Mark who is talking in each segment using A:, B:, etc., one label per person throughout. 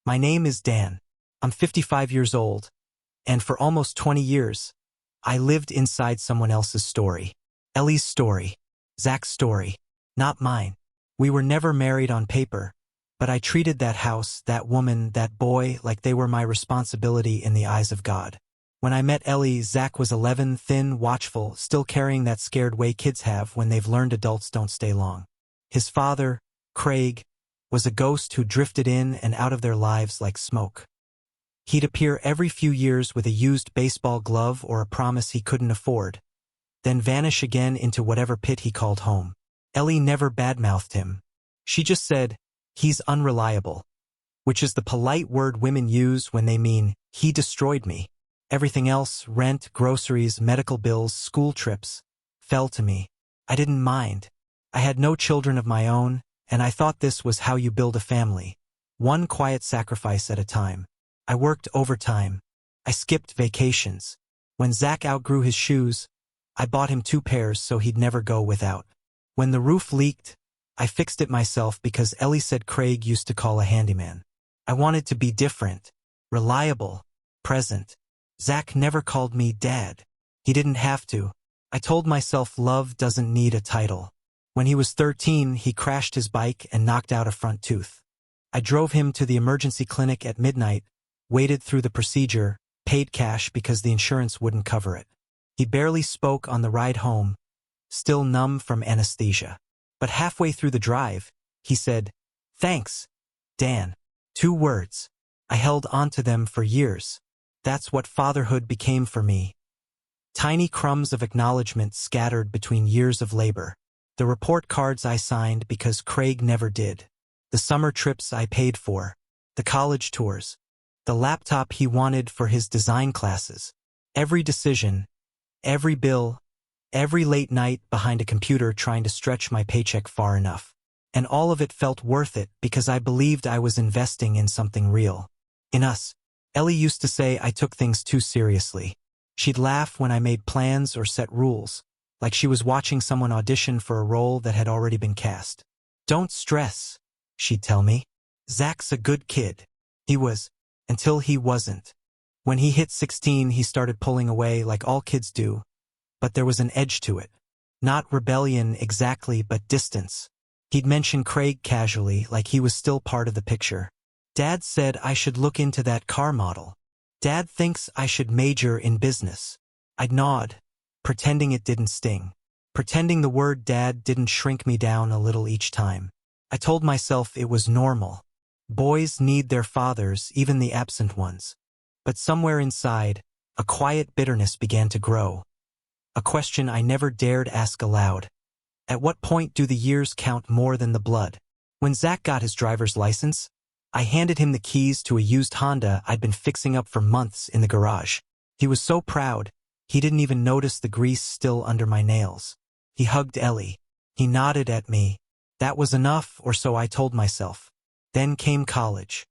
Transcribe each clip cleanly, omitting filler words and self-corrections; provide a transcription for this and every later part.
A: My name is Dan. I'm 55 years old, and for almost 20 years, I lived inside someone else's story. Ellie's story. Zach's story. Not mine. We were never married on paper, but I treated that house, that woman, that boy like they were my responsibility in the eyes of God. When I met Ellie, Zach was 11, thin, watchful, still carrying that scared way kids have when they've learned adults don't stay long. His father, Craig, was a ghost who drifted in and out of their lives like smoke. He'd appear every few years with a used baseball glove or a promise he couldn't afford, then vanish again into whatever pit he called home. Ellie never badmouthed him. She just said, "He's unreliable," which is the polite word women use when they mean, "He destroyed me." Everything else, rent, groceries, medical bills, school trips, fell to me. I didn't mind. I had no children of my own, and I thought this was how you build a family. One quiet sacrifice at a time. I worked overtime. I skipped vacations. When Zach outgrew his shoes, I bought him 2 pairs so he'd never go without. When the roof leaked, I fixed it myself because Ellie said Craig used to call a handyman. I wanted to be different, reliable, present. Zach never called me Dad. He didn't have to. I told myself love doesn't need a title. When he was 13, he crashed his bike and knocked out a front tooth. I drove him to the emergency clinic at midnight, waited through the procedure, paid cash because the insurance wouldn't cover it. He barely spoke on the ride home, still numb from anesthesia. But halfway through the drive, he said, "Thanks, Dan." 2 words. I held on to them for years. That's what fatherhood became for me. Tiny crumbs of acknowledgement scattered between years of labor. The report cards I signed because Craig never did. The summer trips I paid for. The college tours. The laptop he wanted for his design classes. Every decision, every bill, every late night behind a computer trying to stretch my paycheck far enough. And all of it felt worth it because I believed I was investing in something real. In us. Ellie used to say I took things too seriously. She'd laugh when I made plans or set rules, like she was watching someone audition for a role that had already been cast. "Don't stress," she'd tell me. "Zach's a good kid." He was, until he wasn't. When he hit 16, he started pulling away like all kids do, but there was an edge to it. Not rebellion exactly, but distance. He'd mention Craig casually, like he was still part of the picture. "Dad said I should look into that car model. Dad thinks I should major in business." I'd nod, pretending it didn't sting. Pretending the word dad didn't shrink me down a little each time. I told myself it was normal. Boys need their fathers, even the absent ones. But somewhere inside, a quiet bitterness began to grow. A question I never dared ask aloud. At what point do the years count more than the blood? When Zach got his driver's license, I handed him the keys to a used Honda I'd been fixing up for months in the garage. He was so proud, he didn't even notice the grease still under my nails. He hugged Ellie. He nodded at me. That was enough, or so I told myself. Then came college.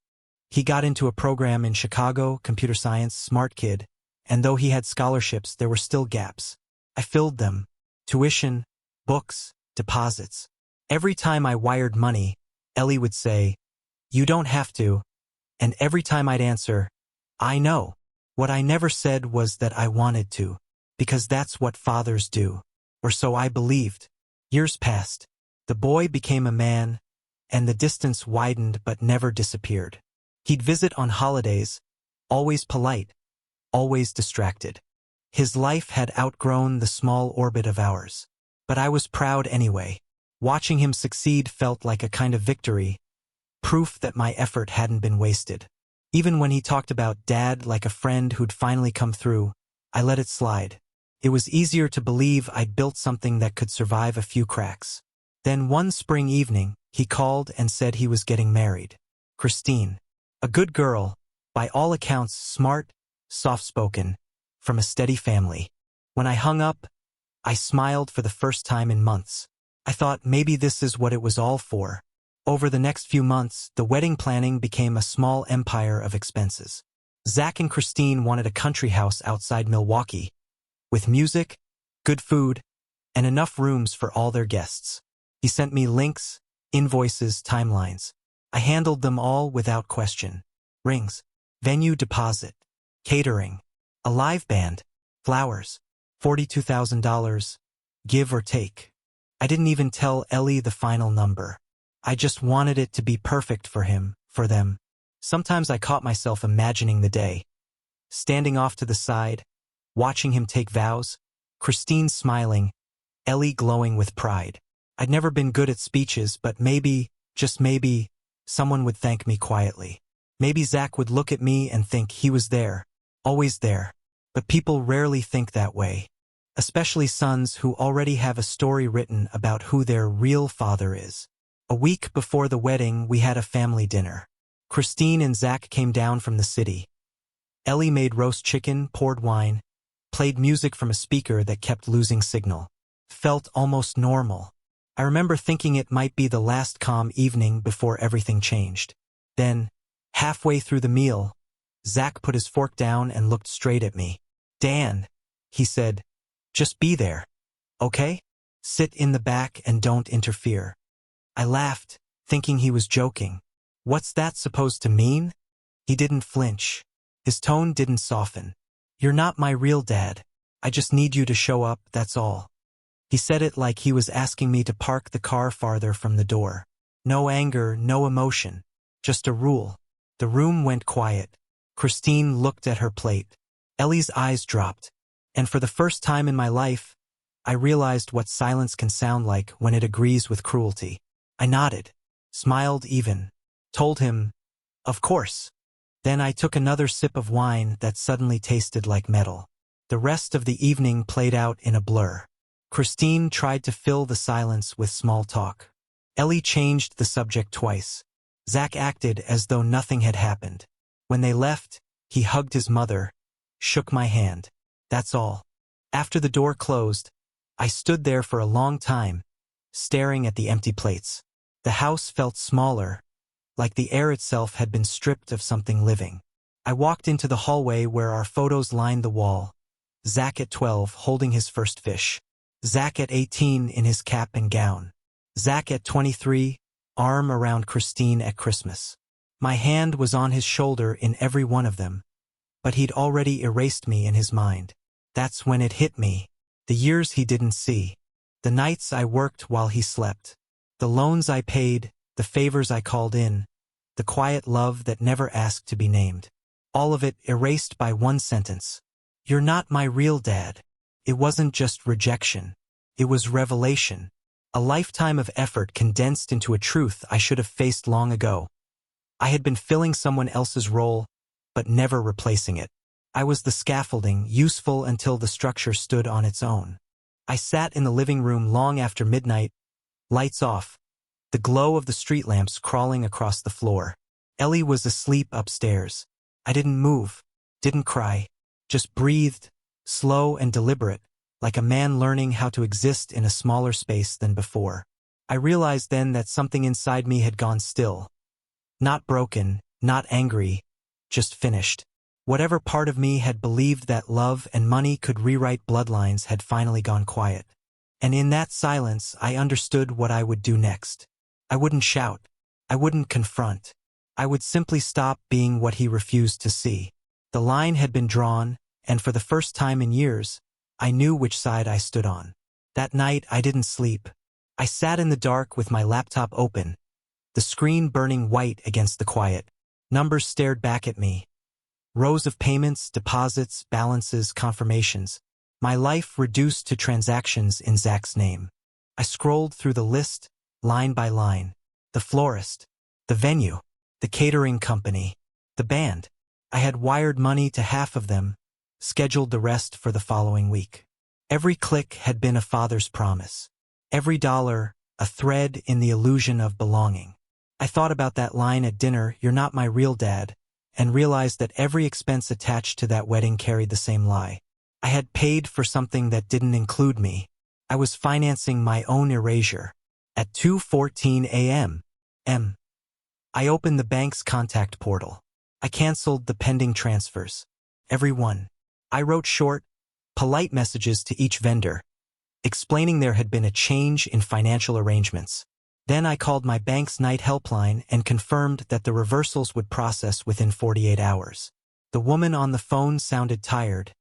A: He got into a program in Chicago, computer science, smart kid, and though he had scholarships, there were still gaps. I filled them. Tuition, books, deposits. Every time I wired money, Ellie would say, "You don't have to," and every time I'd answer, "I know." What I never said was that I wanted to, because that's what fathers do, or so I believed. Years passed. The boy became a man, and the distance widened but never disappeared. He'd visit on holidays, always polite, always distracted. His life had outgrown the small orbit of ours. But I was proud anyway. Watching him succeed felt like a kind of victory, proof that my effort hadn't been wasted. Even when he talked about Dad like a friend who'd finally come through, I let it slide. It was easier to believe I'd built something that could survive a few cracks. Then one spring evening, he called and said he was getting married. Christine. A good girl, by all accounts smart, soft-spoken, from a steady family. When I hung up, I smiled for the first time in months. I thought maybe this is what it was all for. Over the next few months, the wedding planning became a small empire of expenses. Zach and Christine wanted a country house outside Milwaukee, with music, good food, and enough rooms for all their guests. He sent me links, invoices, timelines. I handled them all without question. rings, venue deposit, catering, a live band, flowers, $42,000, give or take. I didn't even tell Ellie the final number. I just wanted it to be perfect for him, for them. Sometimes I caught myself imagining the day, standing off to the side, watching him take vows, Christine smiling, Ellie glowing with pride. I'd never been good at speeches, but maybe, just maybe, someone would thank me quietly. Maybe Zach would look at me and think he was there, always there. But people rarely think that way, especially sons who already have a story written about who their real father is. A week before the wedding, we had a family dinner. Christine and Zach came down from the city. Ellie made roast chicken, poured wine, played music from a speaker that kept losing signal. Felt almost normal. I remember thinking it might be the last calm evening before everything changed. Then, halfway through the meal, Zach put his fork down and looked straight at me. "Dan," he said, "just be there, okay? Sit in the back and don't interfere." I laughed, thinking he was joking. What's that supposed to mean? He didn't flinch. His tone didn't soften. "You're not my real dad. I just need you to show up, that's all." He said it like he was asking me to park the car farther from the door. No anger, no emotion, just a rule. The room went quiet. Christine looked at her plate. Ellie's eyes dropped. And for the first time in my life, I realized what silence can sound like when it agrees with cruelty. I nodded, smiled even, told him, "Of course." Then I took another sip of wine that suddenly tasted like metal. The rest of the evening played out in a blur. Christine tried to fill the silence with small talk. Ellie changed the subject twice. Zach acted as though nothing had happened. When they left, he hugged his mother, shook my hand. That's all. After the door closed, I stood there for a long time, staring at the empty plates. The house felt smaller, like the air itself had been stripped of something living. I walked into the hallway where our photos lined the wall. Zach at 12 holding his first fish. Zach at 18 in his cap and gown. Zach at 23, arm around Christine at Christmas. My hand was on his shoulder in every one of them, but he'd already erased me in his mind. That's when it hit me. The years he didn't see. The nights I worked while he slept. The loans I paid, the favors I called in, the quiet love that never asked to be named. All of it erased by one sentence. "You're not my real dad." It wasn't just rejection. It was revelation. A lifetime of effort condensed into a truth I should have faced long ago. I had been filling someone else's role, but never replacing it. I was the scaffolding, useful until the structure stood on its own. I sat in the living room long after midnight, lights off, the glow of the street lamps crawling across the floor. Ellie was asleep upstairs. I didn't move, didn't cry, just breathed, slow and deliberate, like a man learning how to exist in a smaller space than before. I realized then that something inside me had gone still. Not broken, not angry, just finished. Whatever part of me had believed that love and money could rewrite bloodlines had finally gone quiet. And in that silence, I understood what I would do next. I wouldn't shout. I wouldn't confront. I would simply stop being what he refused to see. The line had been drawn, and for the first time in years, I knew which side I stood on. That night, I didn't sleep. I sat in the dark with my laptop open, the screen burning white against the quiet. Numbers stared back at me. Rows of payments, deposits, balances, confirmations. My life reduced to transactions in Zach's name. I scrolled through the list, line by line. The florist, the venue, the catering company, the band. I had wired money to half of them, scheduled the rest for the following week. Every click had been a father's promise. Every dollar, a thread in the illusion of belonging. I thought about that line at dinner, "You're not my real dad," and realized that every expense attached to that wedding carried the same lie. I had paid for something that didn't include me. I was financing my own erasure. At 2:14 a.m., I opened the bank's contact portal. I canceled the pending transfers. Every one. I wrote short, polite messages to each vendor, explaining there had been a change in financial arrangements. Then I called my bank's night helpline and confirmed that the reversals would process within 48 hours. The woman on the phone sounded tired,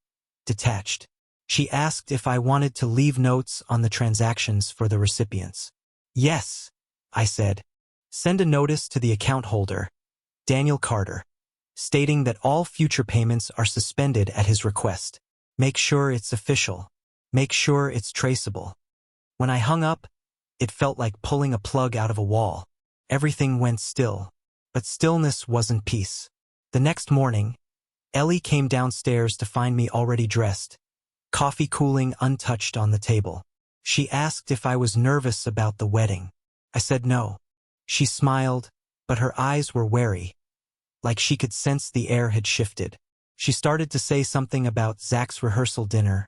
A: detached. She asked if I wanted to leave notes on the transactions for the recipients. Yes, I said. Send a notice to the account holder, Daniel Carter, stating that all future payments are suspended at his request. Make sure it's official. Make sure it's traceable. When I hung up, it felt like pulling a plug out of a wall. Everything went still. But stillness wasn't peace. The next morning, Ellie came downstairs to find me already dressed, coffee cooling untouched on the table. She asked if I was nervous about the wedding. I said no. She smiled, but her eyes were wary, like she could sense the air had shifted. She started to say something about Zach's rehearsal dinner,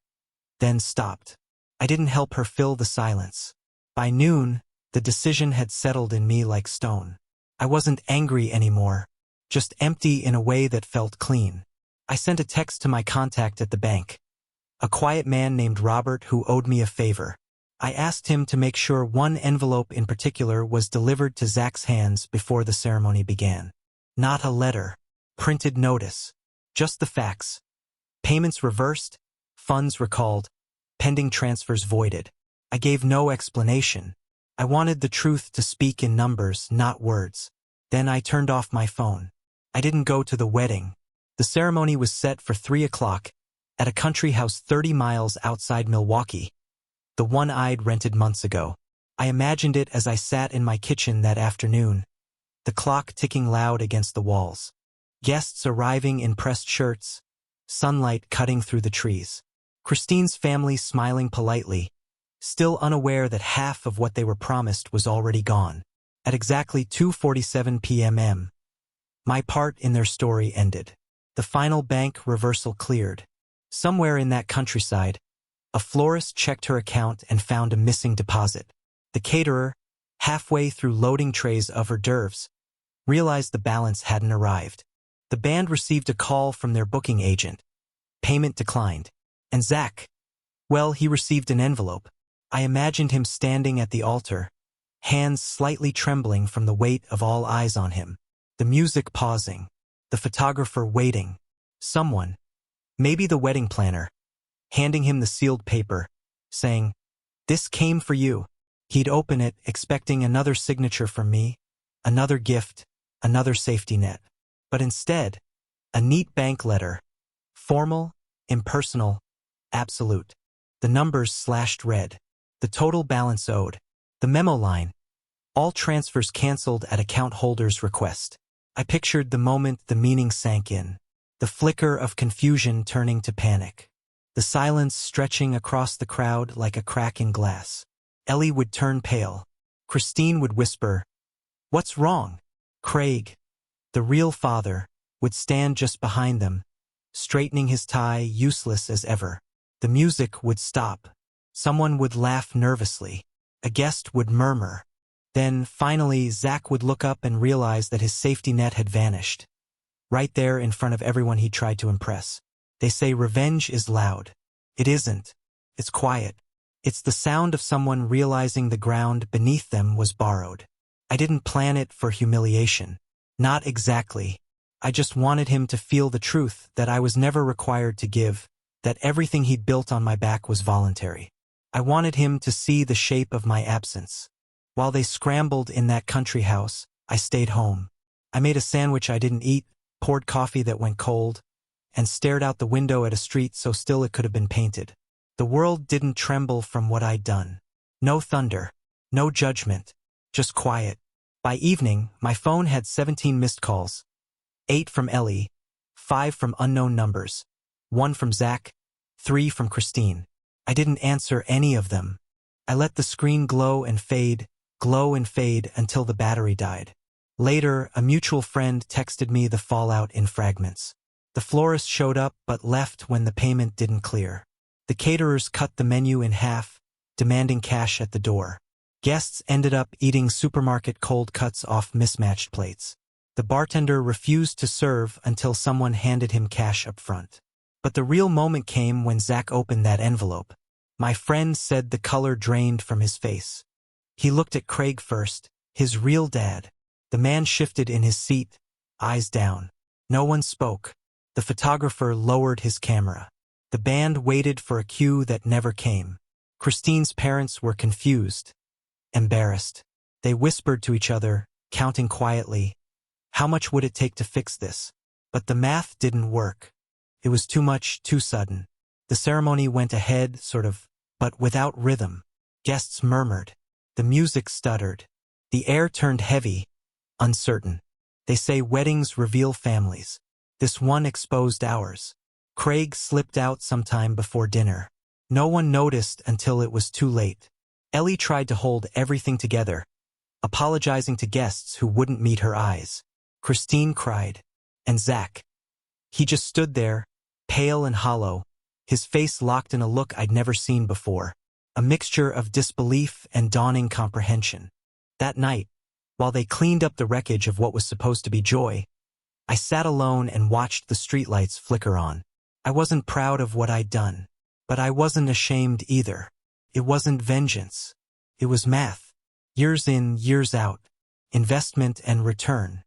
A: then stopped. I didn't help her fill the silence. By noon, the decision had settled in me like stone. I wasn't angry anymore, just empty in a way that felt clean. I sent a text to my contact at the bank, a quiet man named Robert who owed me a favor. I asked him to make sure one envelope in particular was delivered to Zach's hands before the ceremony began. Not a letter, printed notice, just the facts. Payments reversed, funds recalled, pending transfers voided. I gave no explanation. I wanted the truth to speak in numbers, not words. Then I turned off my phone. I didn't go to the wedding. The ceremony was set for 3 o'clock at a country house 30 miles outside Milwaukee, the one I'd rented months ago. I imagined it as I sat in my kitchen that afternoon, the clock ticking loud against the walls. Guests arriving in pressed shirts, sunlight cutting through the trees. Christine's family smiling politely, still unaware that half of what they were promised was already gone. At exactly 2:47 p.m., my part in their story ended. The final bank reversal cleared. Somewhere in that countryside, a florist checked her account and found a missing deposit. The caterer, halfway through loading trays of hors d'oeuvres, realized the balance hadn't arrived. The band received a call from their booking agent. Payment declined. And Zach, well, he received an envelope. I imagined him standing at the altar, hands slightly trembling from the weight of all eyes on him. The music pausing. The photographer waiting. Someone, maybe the wedding planner, handing him the sealed paper, saying, "This came for you." He'd open it, expecting another signature from me, another gift, another safety net. But instead, a neat bank letter. Formal, impersonal, absolute. The numbers slashed red. The total balance owed. The memo line. All transfers canceled at account holder's request. I pictured the moment the meaning sank in. The flicker of confusion turning to panic. The silence stretching across the crowd like a crack in glass. Ellie would turn pale. Christine would whisper, "What's wrong?" Craig, the real father, would stand just behind them, straightening his tie, useless as ever. The music would stop. Someone would laugh nervously. A guest would murmur. Then, finally, Zach would look up and realize that his safety net had vanished. Right there in front of everyone he tried to impress. They say revenge is loud. It isn't. It's quiet. It's the sound of someone realizing the ground beneath them was borrowed. I didn't plan it for humiliation. Not exactly. I just wanted him to feel the truth that I was never required to give, that everything he'd built on my back was voluntary. I wanted him to see the shape of my absence. While they scrambled in that country house, I stayed home. I made a sandwich I didn't eat, poured coffee that went cold, and stared out the window at a street so still it could have been painted. The world didn't tremble from what I'd done. No thunder, no judgment, just quiet. By evening, my phone had 17 missed calls. 8 from Ellie, 5 from unknown numbers, 1 from Zach, 3 from Christine. I didn't answer any of them. I let the screen glow and fade until the battery died. Later, a mutual friend texted me the fallout in fragments. The florist showed up but left when the payment didn't clear. The caterers cut the menu in half, demanding cash at the door. Guests ended up eating supermarket cold cuts off mismatched plates. The bartender refused to serve until someone handed him cash up front. But the real moment came when Zach opened that envelope. My friend said the color drained from his face. He looked at Craig first, his real dad. The man shifted in his seat, eyes down. No one spoke. The photographer lowered his camera. The band waited for a cue that never came. Christine's parents were confused, embarrassed. They whispered to each other, counting quietly. How much would it take to fix this? But the math didn't work. It was too much, too sudden. The ceremony went ahead, sort of, but without rhythm. Guests murmured. The music stuttered. The air turned heavy, uncertain. They say weddings reveal families. This one exposed ours. Craig slipped out sometime before dinner. No one noticed until it was too late. Ellie tried to hold everything together, apologizing to guests who wouldn't meet her eyes. Christine cried. And Zach. He just stood there, pale and hollow, his face locked in a look I'd never seen before, a mixture of disbelief and dawning comprehension. That night, while they cleaned up the wreckage of what was supposed to be joy, I sat alone and watched the streetlights flicker on. I wasn't proud of what I'd done, but I wasn't ashamed either. It wasn't vengeance. It was math. Years in, years out. Investment and return.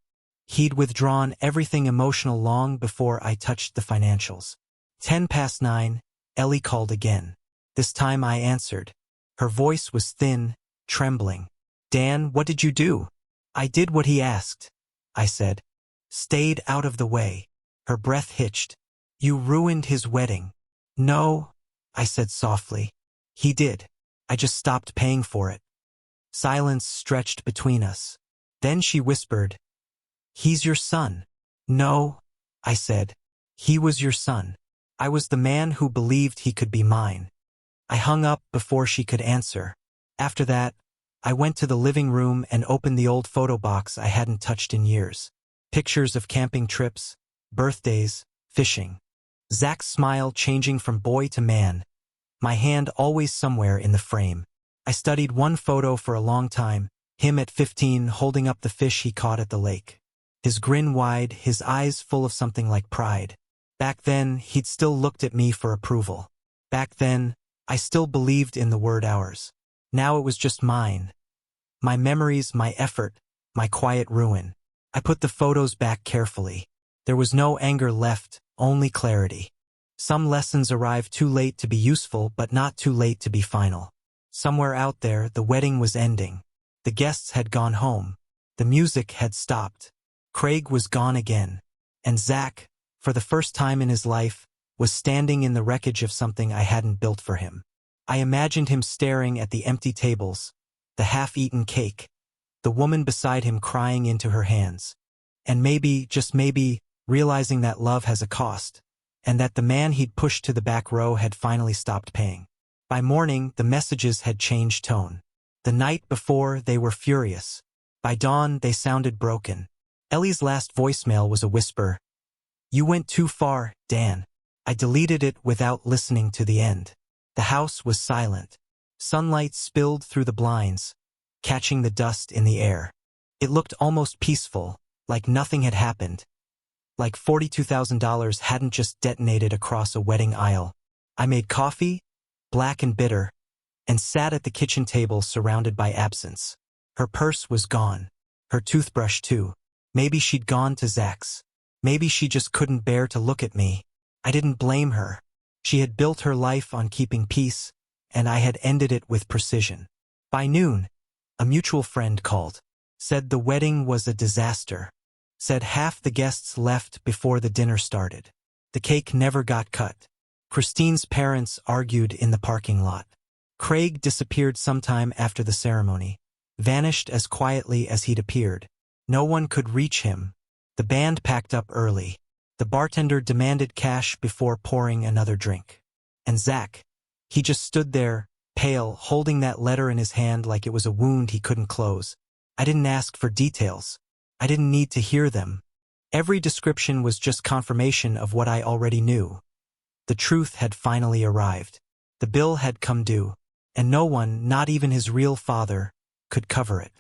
A: He'd withdrawn everything emotional long before I touched the financials. 9:10, Ellie called again. This time I answered. Her voice was thin, trembling. Dan, what did you do? I did what he asked, I said. Stayed out of the way. Her breath hitched. You ruined his wedding. No, I said softly. He did. I just stopped paying for it. Silence stretched between us. Then she whispered, He's your son. No, I said. He was your son. I was the man who believed he could be mine. I hung up before she could answer. After that, I went to the living room and opened the old photo box I hadn't touched in years. Pictures of camping trips, birthdays, fishing. Zach's smile changing from boy to man. My hand always somewhere in the frame. I studied one photo for a long time, him at 15 holding up the fish he caught at the lake. His grin wide, his eyes full of something like pride. Back then, he'd still looked at me for approval. Back then, I still believed in the word ours. Now it was just mine. My memories, my effort, my quiet ruin. I put the photos back carefully. There was no anger left, only clarity. Some lessons arrived too late to be useful, but not too late to be final. Somewhere out there, the wedding was ending. The guests had gone home. The music had stopped. Craig was gone again. And Zach, for the first time in his life, was standing in the wreckage of something I hadn't built for him. I imagined him staring at the empty tables, the half-eaten cake, the woman beside him crying into her hands. And maybe, just maybe, realizing that love has a cost, and that the man he'd pushed to the back row had finally stopped paying. By morning, the messages had changed tone. The night before, they were furious. By dawn, they sounded broken. Ellie's last voicemail was a whisper. You went too far, Dan. I deleted it without listening to the end. The house was silent. Sunlight spilled through the blinds, catching the dust in the air. It looked almost peaceful, like nothing had happened. Like $42,000 hadn't just detonated across a wedding aisle. I made coffee, black and bitter, and sat at the kitchen table surrounded by absence. Her purse was gone. Her toothbrush too. Maybe she'd gone to Zach's. Maybe she just couldn't bear to look at me. I didn't blame her. She had built her life on keeping peace, and I had ended it with precision. By noon, a mutual friend called. Said the wedding was a disaster. Said half the guests left before the dinner started. The cake never got cut. Christine's parents argued in the parking lot. Craig disappeared sometime after the ceremony, vanished as quietly as he'd appeared. No one could reach him. The band packed up early. The bartender demanded cash before pouring another drink. And Zach, he just stood there, pale, holding that letter in his hand like it was a wound he couldn't close. I didn't ask for details. I didn't need to hear them. Every description was just confirmation of what I already knew. The truth had finally arrived. The bill had come due, and no one, not even his real father, could cover it.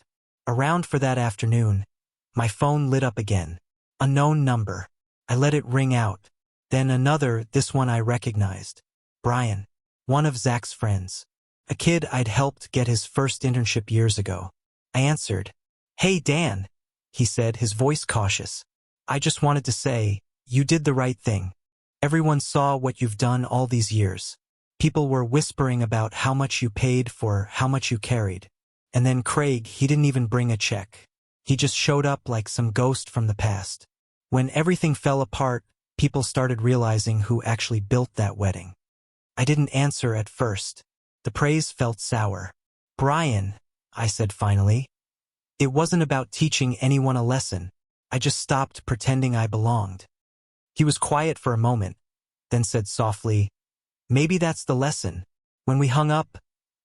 A: Around for that afternoon, my phone lit up again. Unknown number. I let it ring out. Then another, this one I recognized. Brian, one of Zach's friends. A kid I'd helped get his first internship years ago. I answered. "Hey, Dan," he said, his voice cautious. "I just wanted to say, you did the right thing. Everyone saw what you've done all these years. People were whispering about how much you paid for how much you carried. And then Craig, he didn't even bring a check. He just showed up like some ghost from the past. When everything fell apart, people started realizing who actually built that wedding." I didn't answer at first. The praise felt sour. "Brian," I said finally. "It wasn't about teaching anyone a lesson. I just stopped pretending I belonged." He was quiet for a moment, then said softly, "Maybe that's the lesson." When we hung up,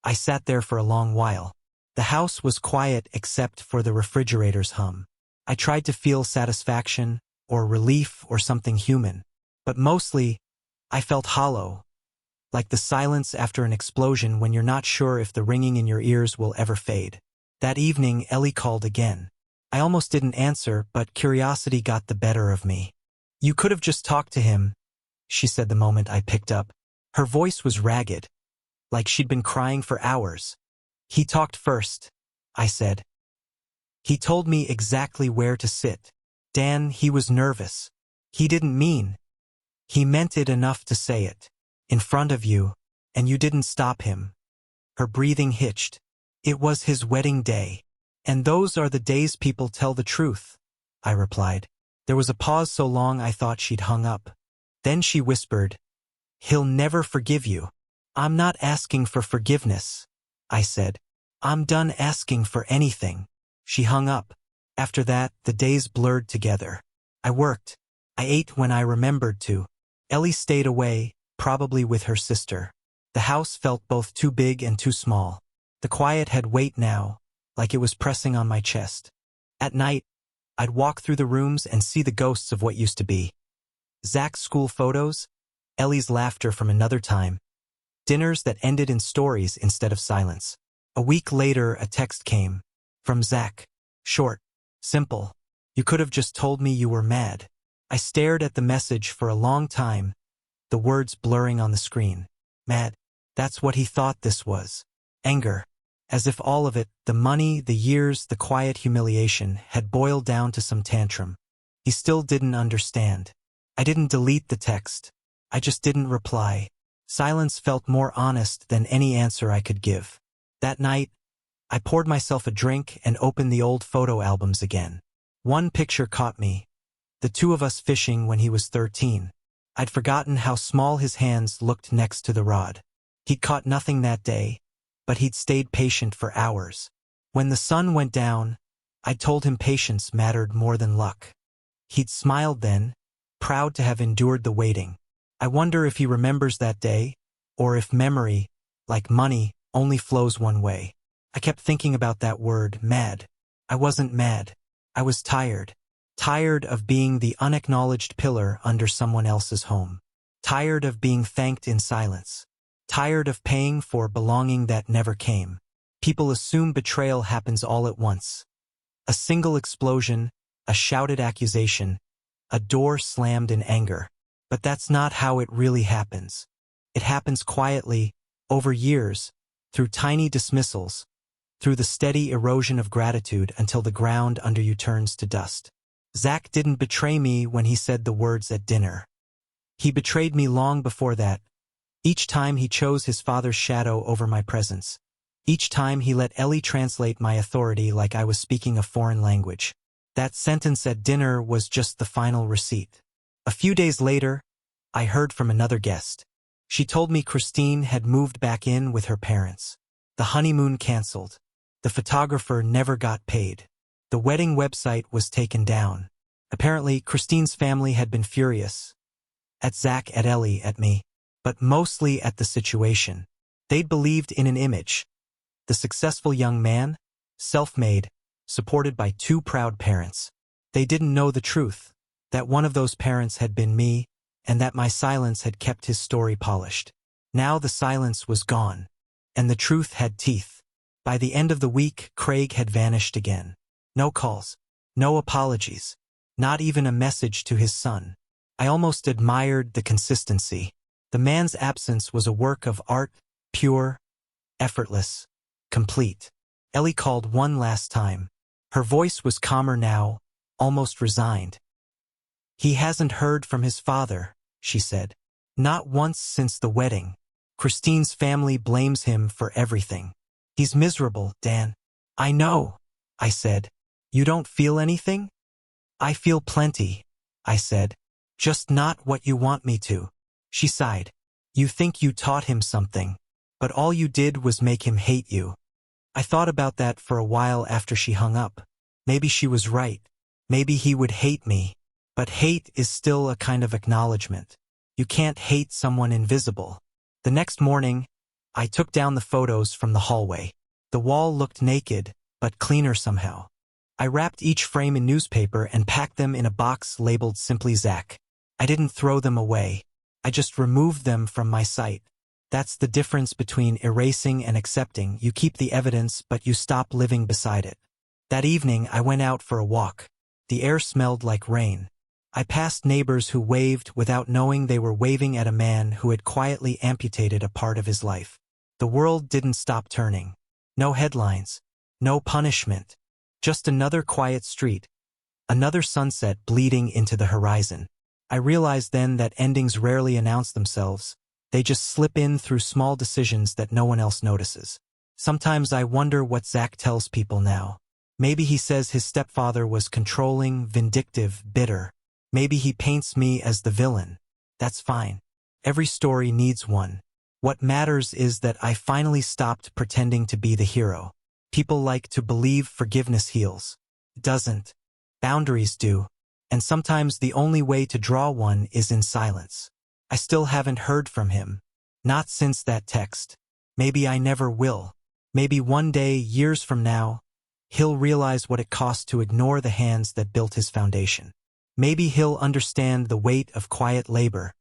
A: I sat there for a long while. The house was quiet except for the refrigerator's hum. I tried to feel satisfaction, or relief, or something human. But mostly, I felt hollow, like the silence after an explosion when you're not sure if the ringing in your ears will ever fade. That evening, Ellie called again. I almost didn't answer, but curiosity got the better of me. "You could have just talked to him," she said the moment I picked up. Her voice was ragged, like she'd been crying for hours. "He talked first," I said. "He told me exactly where to sit. Dan, he was nervous. He didn't mean. He meant it enough to say it. In front of you, and you didn't stop him." Her breathing hitched. "It was his wedding day. And those are the days people tell the truth," I replied. There was a pause so long I thought she'd hung up. Then she whispered, "He'll never forgive you." "I'm not asking for forgiveness," I said. "I'm done asking for anything." She hung up. After that, the days blurred together. I worked. I ate when I remembered to. Ellie stayed away, probably with her sister. The house felt both too big and too small. The quiet had weight now, like it was pressing on my chest. At night, I'd walk through the rooms and see the ghosts of what used to be. Zach's school photos, Ellie's laughter from another time, dinners that ended in stories instead of silence. A week later, a text came. From Zach. Short. Simple. "You could have just told me you were mad." I stared at the message for a long time, the words blurring on the screen. Mad. That's what he thought this was. Anger. As if all of it, the money, the years, the quiet humiliation, had boiled down to some tantrum. He still didn't understand. I didn't delete the text. I just didn't reply. Silence felt more honest than any answer I could give. That night, I poured myself a drink and opened the old photo albums again. One picture caught me. The two of us fishing when he was 13. I'd forgotten how small his hands looked next to the rod. He'd caught nothing that day, but he'd stayed patient for hours. When the sun went down, I told him patience mattered more than luck. He'd smiled then, proud to have endured the waiting. I wonder if he remembers that day, or if memory, like money, only flows one way. I kept thinking about that word, mad. I wasn't mad. I was tired. Tired of being the unacknowledged pillar under someone else's home. Tired of being thanked in silence. Tired of paying for belonging that never came. People assume betrayal happens all at once. A single explosion, a shouted accusation, a door slammed in anger. But that's not how it really happens. It happens quietly, over years, through tiny dismissals, through the steady erosion of gratitude until the ground under you turns to dust. Zach didn't betray me when he said the words at dinner. He betrayed me long before that. Each time he chose his father's shadow over my presence. Each time he let Ellie translate my authority like I was speaking a foreign language. That sentence at dinner was just the final receipt. A few days later, I heard from another guest. She told me Christine had moved back in with her parents. The honeymoon canceled. The photographer never got paid. The wedding website was taken down. Apparently, Christine's family had been furious. At Zach, at Ellie, at me. But mostly at the situation. They'd believed in an image. The successful young man, self-made, supported by two proud parents. They didn't know the truth, that one of those parents had been me, and that my silence had kept his story polished. Now the silence was gone, and the truth had teeth. By the end of the week, Craig had vanished again. No calls, no apologies, not even a message to his son. I almost admired the consistency. The man's absence was a work of art, pure, effortless, complete. Ellie called one last time. Her voice was calmer now, almost resigned. He hasn't heard from his father, she said. Not once since the wedding. Christine's family blames him for everything. He's miserable, Dan. I know, I said. You don't feel anything? I feel plenty, I said. Just not what you want me to. She sighed. You think you taught him something, but all you did was make him hate you. I thought about that for a while after she hung up. Maybe she was right. Maybe he would hate me. But hate is still a kind of acknowledgement. You can't hate someone invisible. The next morning, I took down the photos from the hallway. The wall looked naked, but cleaner somehow. I wrapped each frame in newspaper and packed them in a box labeled simply Zach. I didn't throw them away. I just removed them from my sight. That's the difference between erasing and accepting. You keep the evidence, but you stop living beside it. That evening, I went out for a walk. The air smelled like rain. I passed neighbors who waved without knowing they were waving at a man who had quietly amputated a part of his life. The world didn't stop turning. No headlines. No punishment. Just another quiet street. Another sunset bleeding into the horizon. I realized then that endings rarely announce themselves. They just slip in through small decisions that no one else notices. Sometimes I wonder what Zach tells people now. Maybe he says his stepfather was controlling, vindictive, bitter. Maybe he paints me as the villain. That's fine. Every story needs one. What matters is that I finally stopped pretending to be the hero. People like to believe forgiveness heals. It doesn't. Boundaries do. And sometimes the only way to draw one is in silence. I still haven't heard from him. Not since that text. Maybe I never will. Maybe one day, years from now, he'll realize what it cost to ignore the hands that built his foundation. Maybe he'll understand the weight of quiet labor,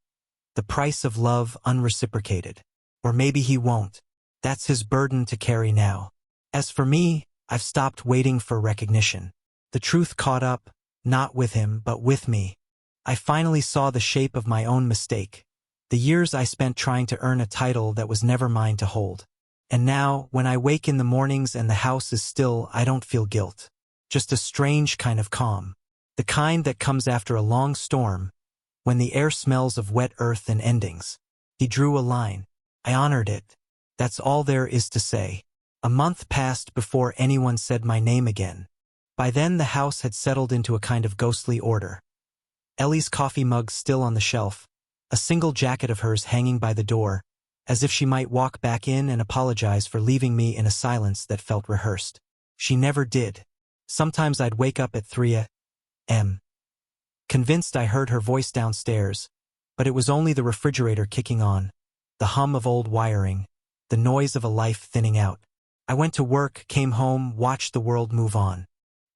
A: the price of love unreciprocated. Or maybe he won't. That's his burden to carry now. As for me, I've stopped waiting for recognition. The truth caught up, not with him, but with me. I finally saw the shape of my own mistake. The years I spent trying to earn a title that was never mine to hold. And now, when I wake in the mornings and the house is still, I don't feel guilt. Just a strange kind of calm. The kind that comes after a long storm, when the air smells of wet earth and endings. He drew a line. I honored it. That's all there is to say. A month passed before anyone said my name again. By then the house had settled into a kind of ghostly order. Ellie's coffee mug still on the shelf, a single jacket of hers hanging by the door, as if she might walk back in and apologize for leaving me in a silence that felt rehearsed. She never did. Sometimes I'd wake up at 3 a.m. convinced I heard her voice downstairs, but it was only the refrigerator kicking on, the hum of old wiring, the noise of a life thinning out. I went to work, came home, watched the world move on.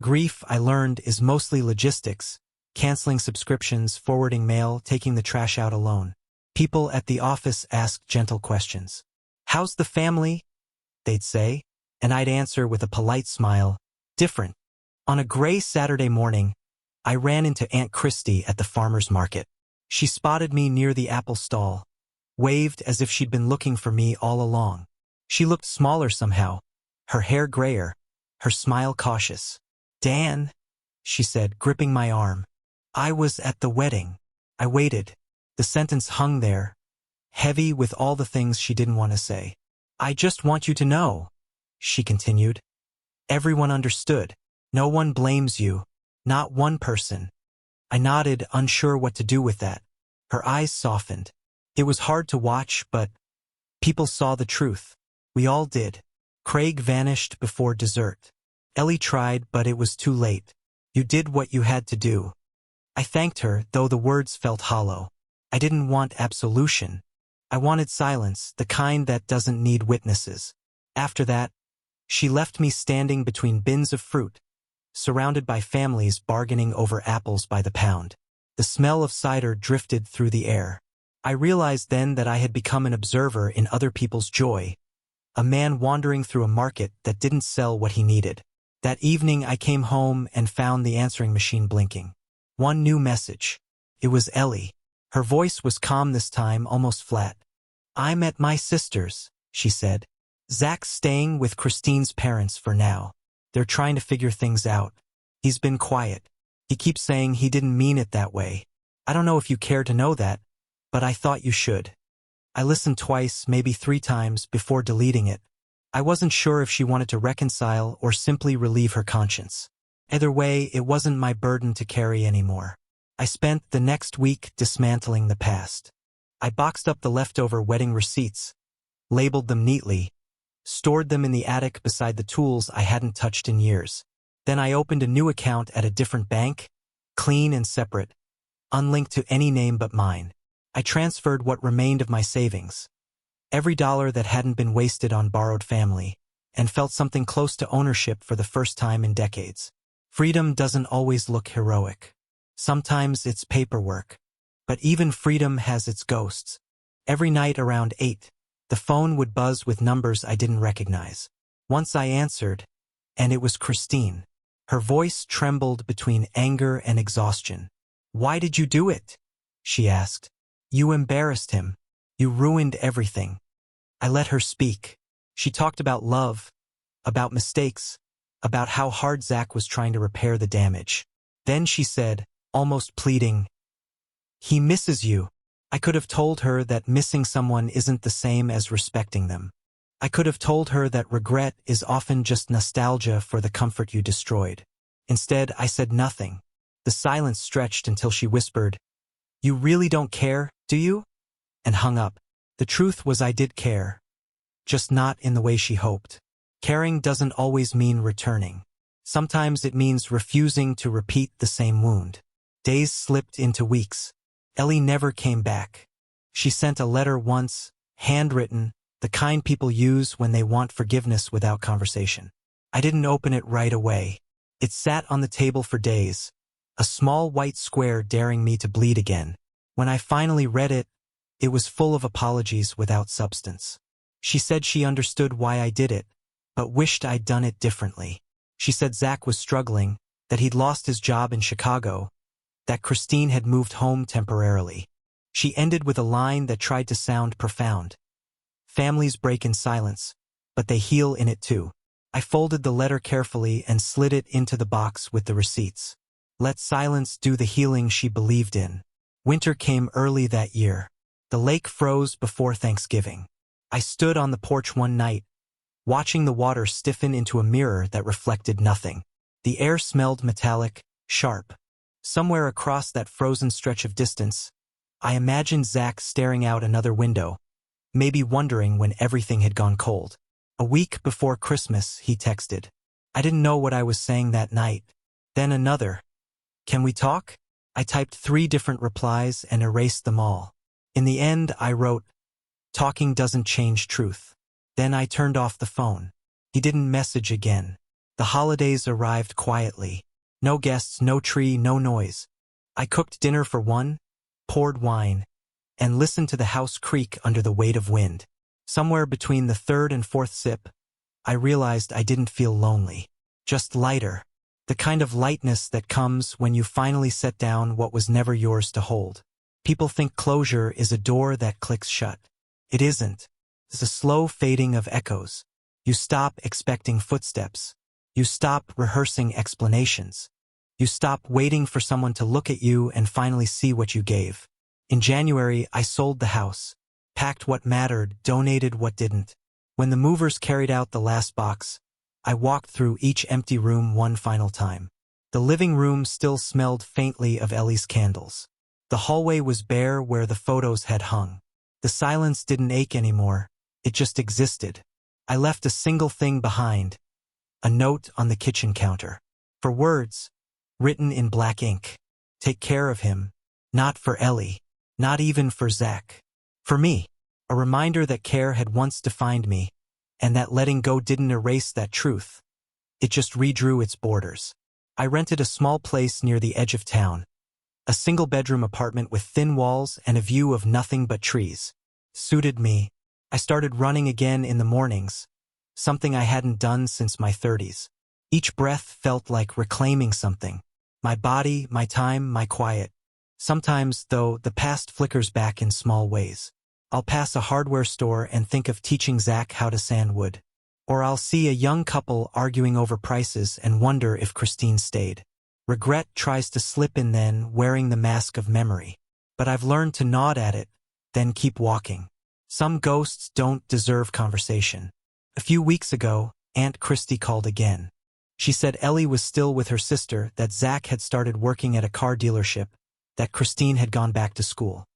A: Grief, I learned, is mostly logistics, canceling subscriptions, forwarding mail, taking the trash out alone. People at the office asked gentle questions. How's the family? They'd say, and I'd answer with a polite smile, different. On a gray Saturday morning, I ran into Aunt Christie at the farmer's market. She spotted me near the apple stall, waved as if she'd been looking for me all along. She looked smaller somehow, her hair grayer, her smile cautious. Dan, she said, gripping my arm. I was at the wedding. I waited. The sentence hung there, heavy with all the things she didn't want to say. I just want you to know, she continued. Everyone understood. No one blames you. Not one person. I nodded, unsure what to do with that. Her eyes softened. It was hard to watch, but people saw the truth. We all did. Craig vanished before dessert. Ellie tried, but it was too late. You did what you had to do. I thanked her, though the words felt hollow. I didn't want absolution. I wanted silence, the kind that doesn't need witnesses. After that, she left me standing between bins of fruit, surrounded by families bargaining over apples by the pound. The smell of cider drifted through the air. I realized then that I had become an observer in other people's joy, a man wandering through a market that didn't sell what he needed. That evening I came home and found the answering machine blinking. One new message. It was Ellie. Her voice was calm this time, almost flat. I'm at my sister's, she said. Zach's staying with Christine's parents for now. They're trying to figure things out. He's been quiet. He keeps saying he didn't mean it that way. I don't know if you care to know that, but I thought you should. I listened twice, maybe 3 times, before deleting it. I wasn't sure if she wanted to reconcile or simply relieve her conscience. Either way, it wasn't my burden to carry anymore. I spent the next week dismantling the past. I boxed up the leftover wedding receipts, labeled them neatly, stored them in the attic beside the tools I hadn't touched in years. Then I opened a new account at a different bank, clean and separate, unlinked to any name but mine. I transferred what remained of my savings, every dollar that hadn't been wasted on borrowed family, and felt something close to ownership for the first time in decades. Freedom doesn't always look heroic. Sometimes it's paperwork. But even freedom has its ghosts. Every night around 8, the phone would buzz with numbers I didn't recognize. Once I answered, and it was Christine. Her voice trembled between anger and exhaustion. "Why did you do it?" she asked. "You embarrassed him. You ruined everything." I let her speak. She talked about love, about mistakes, about how hard Zach was trying to repair the damage. Then she said, almost pleading, "He misses you." I could have told her that missing someone isn't the same as respecting them. I could have told her that regret is often just nostalgia for the comfort you destroyed. Instead, I said nothing. The silence stretched until she whispered, "You really don't care, do you?" and hung up. The truth was I did care, just not in the way she hoped. Caring doesn't always mean returning. Sometimes it means refusing to repeat the same wound. Days slipped into weeks. Ellie never came back. She sent a letter once, handwritten, the kind people use when they want forgiveness without conversation. I didn't open it right away. It sat on the table for days, a small white square daring me to bleed again. When I finally read it, it was full of apologies without substance. She said she understood why I did it, but wished I'd done it differently. She said Zach was struggling, that he'd lost his job in Chicago, that Christine had moved home temporarily. She ended with a line that tried to sound profound. Families break in silence, but they heal in it too. I folded the letter carefully and slid it into the box with the receipts. Let silence do the healing she believed in. Winter came early that year. The lake froze before Thanksgiving. I stood on the porch one night, watching the water stiffen into a mirror that reflected nothing. The air smelled metallic, sharp. Somewhere across that frozen stretch of distance, I imagined Zach staring out another window, maybe wondering when everything had gone cold. A week before Christmas, he texted. I didn't know what I was saying that night. Then another. "Can we talk?" I typed 3 different replies and erased them all. In the end, I wrote, "Talking doesn't change truth." Then I turned off the phone. He didn't message again. The holidays arrived quietly. No guests, no tree, no noise. I cooked dinner for one, poured wine, and listened to the house creak under the weight of wind. Somewhere between the 3rd and 4th sip, I realized I didn't feel lonely. Just lighter. The kind of lightness that comes when you finally set down what was never yours to hold. People think closure is a door that clicks shut. It isn't. It's a slow fading of echoes. You stop expecting footsteps. You stop rehearsing explanations. You stop waiting for someone to look at you and finally see what you gave. In January, I sold the house, packed what mattered, donated what didn't. When the movers carried out the last box, I walked through each empty room one final time. The living room still smelled faintly of Ellie's candles. The hallway was bare where the photos had hung. The silence didn't ache anymore. It just existed. I left a single thing behind. A note on the kitchen counter. For words, written in black ink. Take care of him. Not for Ellie. Not even for Zach. For me. A reminder that care had once defined me, and that letting go didn't erase that truth. It just redrew its borders. I rented a small place near the edge of town. A single-bedroom apartment with thin walls and a view of nothing but trees. Suited me. I started running again in the mornings, something I hadn't done since my 30s. Each breath felt like reclaiming something. My body, my time, my quiet. Sometimes, though, the past flickers back in small ways. I'll pass a hardware store and think of teaching Zach how to sand wood. Or I'll see a young couple arguing over prices and wonder if Christine stayed. Regret tries to slip in then, wearing the mask of memory. But I've learned to nod at it, then keep walking. Some ghosts don't deserve conversation. A few weeks ago, Aunt Christie called again. She said Ellie was still with her sister, that Zach had started working at a car dealership, that Christine had gone back to school.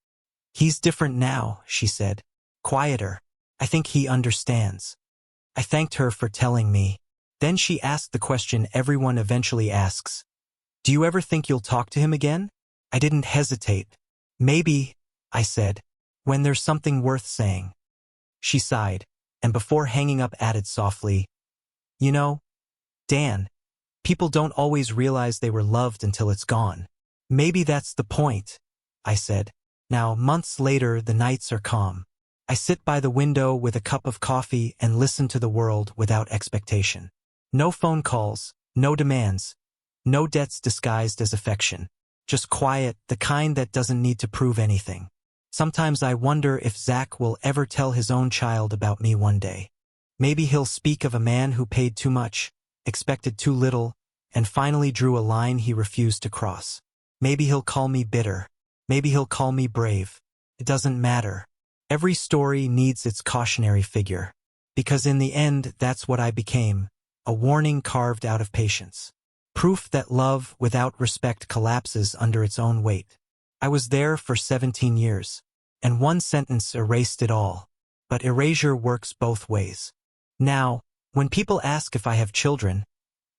A: He's different now, she said. Quieter. I think he understands. I thanked her for telling me. Then she asked the question everyone eventually asks. Do you ever think you'll talk to him again? I didn't hesitate. Maybe, I said, when there's something worth saying. She sighed, and before hanging up added softly, You know, Dan, people don't always realize they were loved until it's gone. Maybe that's the point, I said. Now, months later, the nights are calm. I sit by the window with a cup of coffee and listen to the world without expectation. No phone calls, no demands, no debts disguised as affection. Just quiet, the kind that doesn't need to prove anything. Sometimes I wonder if Zach will ever tell his own child about me one day. Maybe he'll speak of a man who paid too much, expected too little, and finally drew a line he refused to cross. Maybe he'll call me bitter. Maybe he'll call me brave. It doesn't matter. Every story needs its cautionary figure. Because in the end, that's what I became, a warning carved out of patience. Proof that love without respect collapses under its own weight. I was there for 17 years, and one sentence erased it all. But erasure works both ways. Now, when people ask if I have children,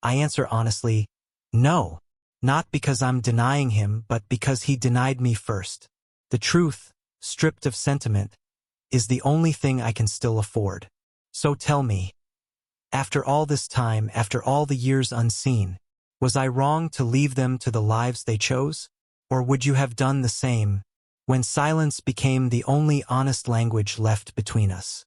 A: I answer honestly, no. Not because I'm denying him, but because he denied me first. The truth, stripped of sentiment, is the only thing I can still afford. So tell me, after all this time, after all the years unseen, was I wrong to leave them to the lives they chose? Or would you have done the same, when silence became the only honest language left between us?